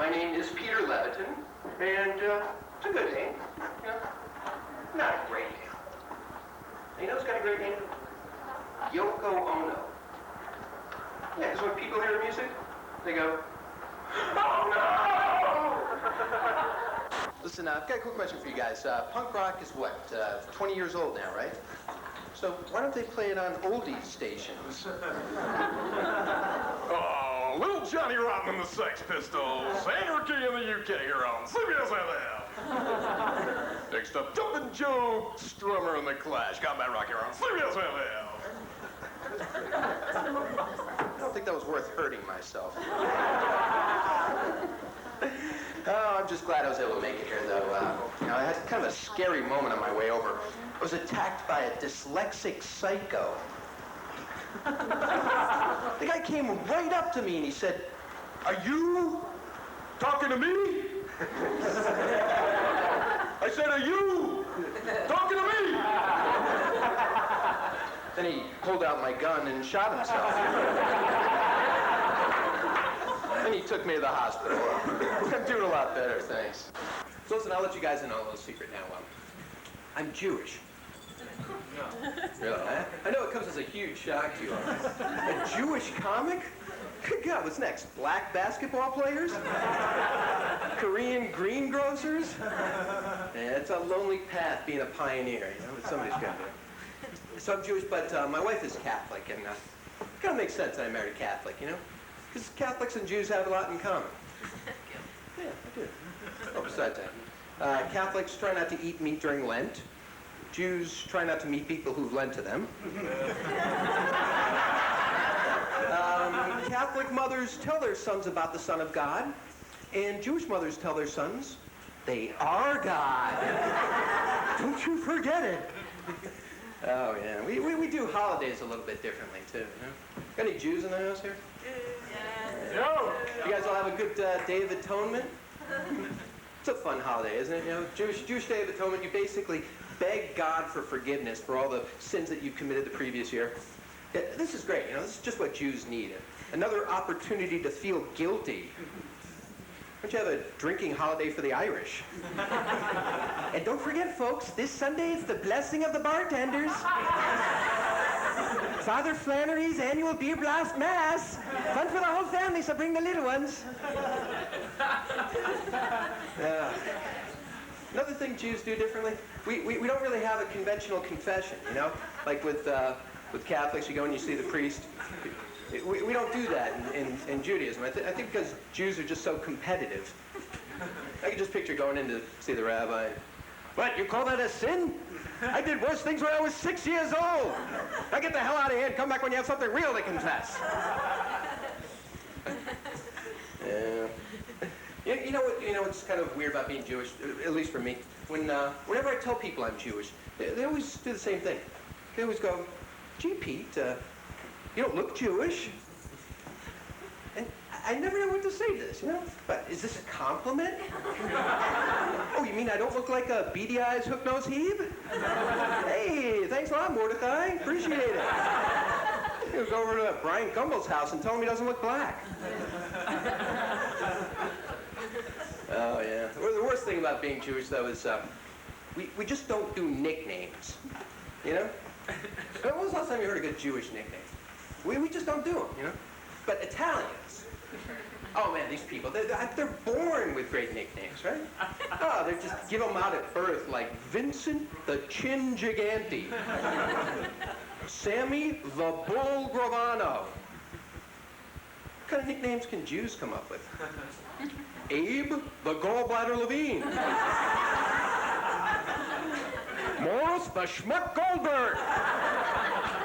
My name is Peter Leviton, and it's a good name. Not a great name. You know who's got a great name? Yoko Ono. Yeah, because when people hear music, they go, oh no! Listen, I've got a quick question for you guys. Punk rock is what, 20 years old now, right? So why don't they play it on oldies stations? Oh, Little Johnny Rotten and the Sex Pistols. Anarchy in the UK here on CBS FM. Next up, Jumpin' Joe Strummer and the Clash. Combat Rock here on CBS FM. I don't think that was worth hurting myself. Oh, I'm just glad I was able to make it here, though. I had kind of a scary moment on my way over. I was attacked by a dyslexic psycho. The guy came right up to me and he said, "Are you talking to me?" I said, "Are you talking to me?" Then he pulled out my gun and shot himself. Then he took me to the hospital. I'm doing a lot better, thanks. So listen, I'll let you guys in on a little secret now. I'm Jewish. No. Really? I know it comes as a huge shock to you. A Jewish comic? Good God, what's next? Black basketball players? Korean greengrocers? Yeah, it's a lonely path being a pioneer, but somebody's got to. So I'm Jewish, but my wife is Catholic, and it kind of makes sense that I married a Catholic, Because Catholics and Jews have a lot in common. Yeah, I do. Oh, besides that, Catholics try not to eat meat during Lent. Jews try not to meet people who've lent to them. Catholic mothers tell their sons about the Son of God, and Jewish mothers tell their sons, they are God. Don't you forget it. Oh, yeah. We do holidays a little bit differently, too. Got any Jews in the house here? Yo! You guys all have a good Day of Atonement? It's a fun holiday, isn't it? Jewish Day of Atonement, you basically beg God for forgiveness for all the sins that you've committed the previous year. Yeah, this is great, this is just what Jews need. Another opportunity to feel guilty. Why don't you have a drinking holiday for the Irish? And don't forget, folks, this Sunday it's the blessing of the bartenders. Father Flannery's annual beer blast mass. Fun for the whole family, so bring the little ones. Another thing Jews do differently, we don't really have a conventional confession, Like with Catholics, you go and you see the priest. We don't do that in Judaism. I think because Jews are just so competitive. I can just picture going in to see the rabbi. What, you call that a sin? I did worse things when I was 6 years old. Now get the hell out of here and come back when you have something real to confess. Yeah. You know what's kind of weird about being Jewish, at least for me? Whenever I tell people I'm Jewish, they always do the same thing. They always go, "Gee, Pete, you don't look Jewish." And I never know what to say to this, But is this a compliment? Oh, you mean I don't look like a beady eyes, hook nose heave? Hey, thanks a lot, Mordecai. Appreciate it. You go over to Brian Gumbel's house and tell him he doesn't look black. Oh, yeah. The worst thing about being Jewish, though, is we just don't do nicknames. When was the last time you heard a good Jewish nickname? We just don't do them, But Italians, oh man, these people, they're born with great nicknames, right? Oh, they just give them out at birth, like Vincent the Chin Gigante, Sammy the Bull Gravano. What kind of nicknames can Jews come up with? Abe the Gallbladder Levine. Morris the Schmuck Goldberg.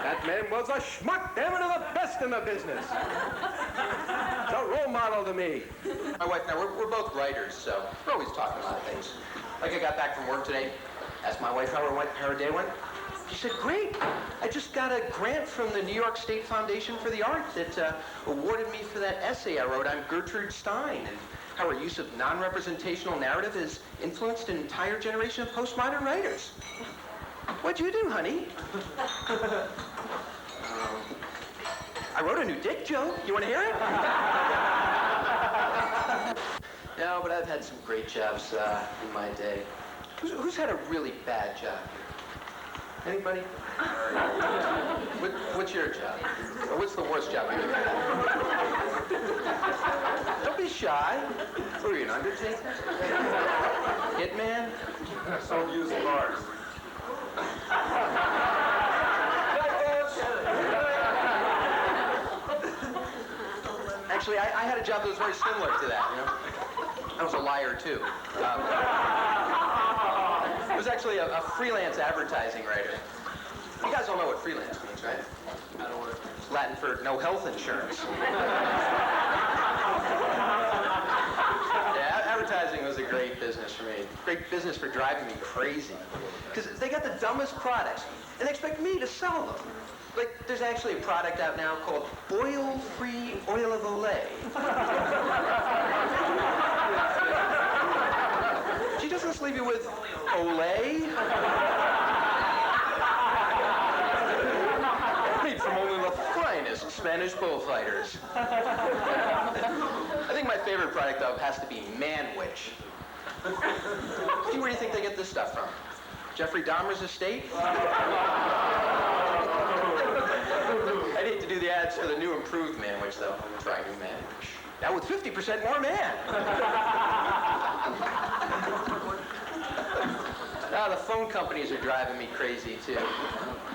That man was a schmuck, damn it, the best in the business. It's a role model to me. My wife and I, we're both writers, so we're always talking about things. Like I got back from work today, asked my wife how her day went. She said, "Great. I just got a grant from the New York State Foundation for the Arts that awarded me for that essay I wrote on Gertrude Stein and how her use of non-representational narrative has influenced an entire generation of postmodern writers." What'd you do, honey? I wrote a new dick joke. You want to hear it? I've had some great jobs in my day. Who's had a really bad job? Anybody? What's your job? Or what's the worst job you've ever had? Don't be shy. What are you, an undertaker? Hitman? Don't use bars. Actually, I had a job that was very similar to that, you know? I was a liar, too. I was actually a freelance advertising writer. You guys all know what freelance means, right? It's Latin for no health insurance. Yeah, advertising was a great business for me. Great business for driving me crazy. Because they got the dumbest products, and they expect me to sell them. Like, there's actually a product out now called oil-free oil of Olay. She doesn't just leave you with Olay. Made from only the finest Spanish bullfighters. I think my favorite product, though, has to be Man-Witch. Gee, where do you think they get this stuff from? Jeffrey Dahmer's estate? I'd hate to do the ads for the new improved Man-Witch, though. Try new Man-Witch. Now with 50% more man. Now the phone companies are driving me crazy, too.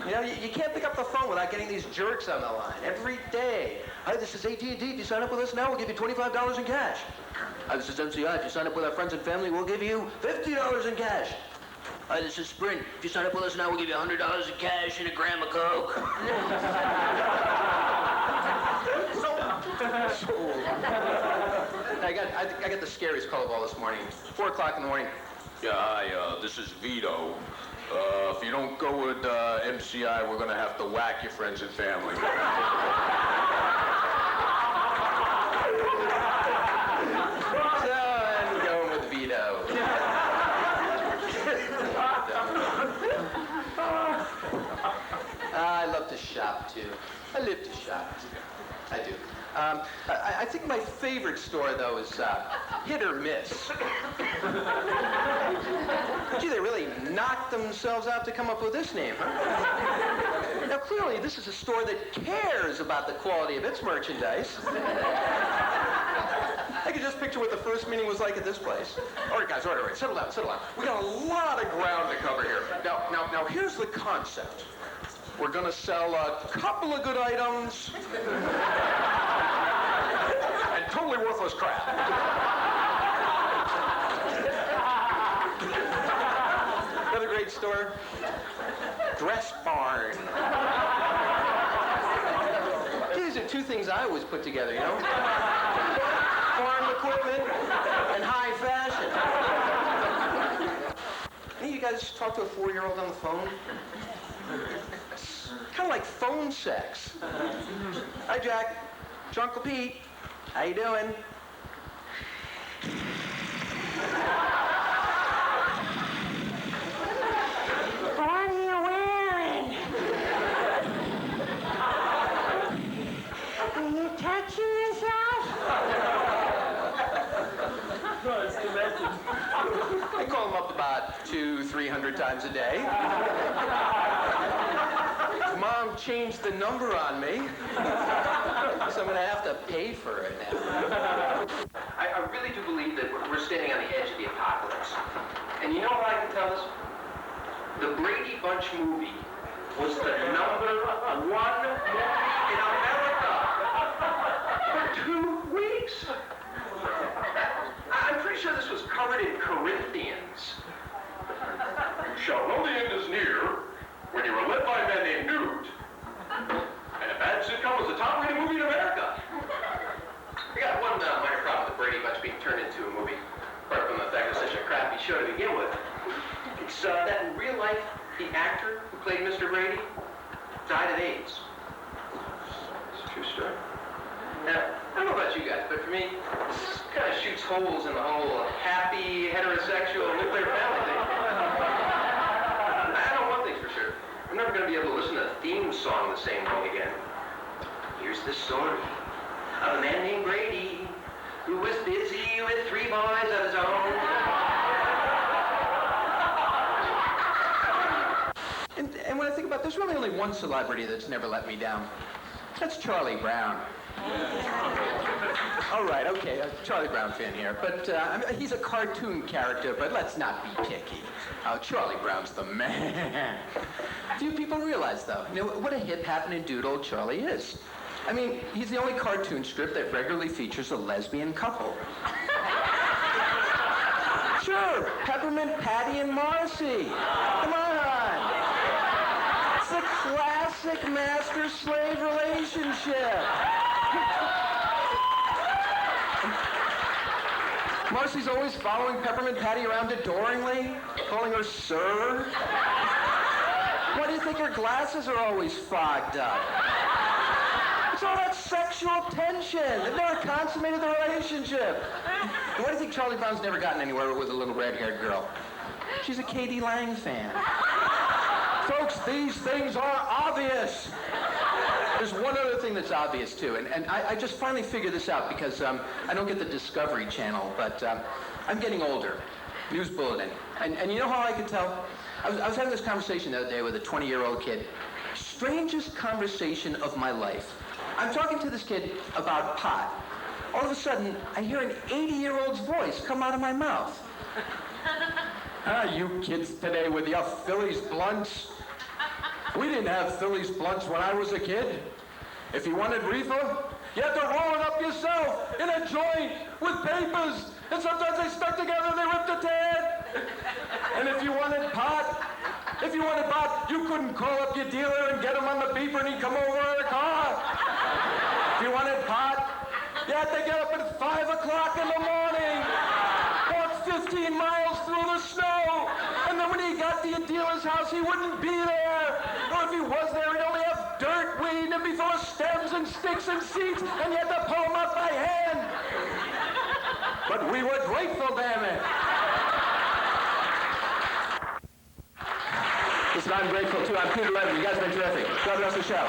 You know, you can't pick up the phone without getting these jerks on the line every day. Hi, this is AT&T. If you sign up with us now, we'll give you $25 in cash. Hi, this is MCI. If you sign up with our friends and family, we'll give you $50 in cash. Hi, this is Sprint. If you sign up with us now, we'll give you $100 in cash and a gram of Coke. I got the scariest call of all this morning. 4 o'clock in the morning. Yeah, hi, this is Vito. If you don't go with MCI, we're gonna have to whack your friends and family. So I'm going with Vito. I love to shop, too. I live to shop. I do. I think my favorite store, though, is Hit or Miss. Gee, they really knocked themselves out to come up with this name, huh? Now, clearly, this is a store that cares about the quality of its merchandise. I could just picture what the first meeting was like at this place. All right, guys, all right. Settle down. We got a lot of ground to cover here. Now, here's the concept. We're gonna sell a couple of good items and totally worthless crap. Another great store, Dress Barn. These are two things I always put together, you know? Farm equipment and high fashion. Any of you guys talk to a 4-year-old on the phone? Kind of like phone sex. Hi, Jack. It's Uncle Pete. How you doing? What are you wearing? Are you touching yourself? I call him up about 200-300 times a day. Mom changed the number on me, so I'm going to have to pay for it now. I really do believe that we're standing on the edge of the apocalypse. And you know what I can tell us? The Brady Bunch movie was the #1 movie in America for 2 weeks. I'm pretty sure this was covered in Corinthians. You shall know the end is near when you were led by a man named Newt. And a bad sitcom was the top-rated movie in America. I got one minor problem with Brady Bunch being turned into a movie, apart from the fact it's such a crappy show to begin with. It's that in real life, the actor who played Mr. Brady died of AIDS. It's a true story. Now, I don't know about you guys, but for me, this kind of shoots holes in the whole happy, heterosexual, nuclear family thing. I know one thing's for sure. I'm never going to be able to listen to the theme song the same way again. Here's the story of a man named Brady who was busy with 3 boys of his there's really only one celebrity that's never let me down. That's Charlie Brown. All right, okay, Charlie Brown fan here. But he's a cartoon character, but let's not be picky. Charlie Brown's the man. Few people realize, though, what a hip happening dude old Charlie is. I mean, he's the only cartoon strip that regularly features a lesbian couple. Sure, Peppermint Patty and Marcy. Come on. It's the classic master-slave relationship. Marcy's always following Peppermint Patty around adoringly, calling her sir. Why do you think her glasses are always fogged up? It's all that sexual tension. They've never consummated the relationship. And why do you think Charlie Brown's never gotten anywhere with a little red-haired girl? She's a K.D. Lang fan. Folks, these things are obvious. There's one other thing that's obvious, too, and I just finally figured this out because I don't get the Discovery Channel, but I'm getting older. News bulletin. And you know how I could tell? I was having this conversation the other day with a 20-year-old kid. Strangest conversation of my life. I'm talking to this kid about pot. All of a sudden, I hear an 80-year-old's voice come out of my mouth. You kids today with your Phillies blunts. We didn't have Phillies blunts when I was a kid. If you wanted reefer, you had to roll it up yourself in a joint with papers. And sometimes they stuck together and they ripped a tad. And if you wanted pot, you couldn't call up your dealer and get him on the beeper and he'd come over in a car. If you wanted pot, you had to get up at 5 o'clock in the morning, walk 15 miles through the snow, and then when he got to your dealer's house, he wouldn't be there. Or if he was there, he'd only have dirt weed and be full of stems and sticks and seeds, and you had to pull them up by hand. But we were grateful, damn it. Listen, I'm grateful, too. I'm Peter Levin. You guys have been terrific. God bless the show.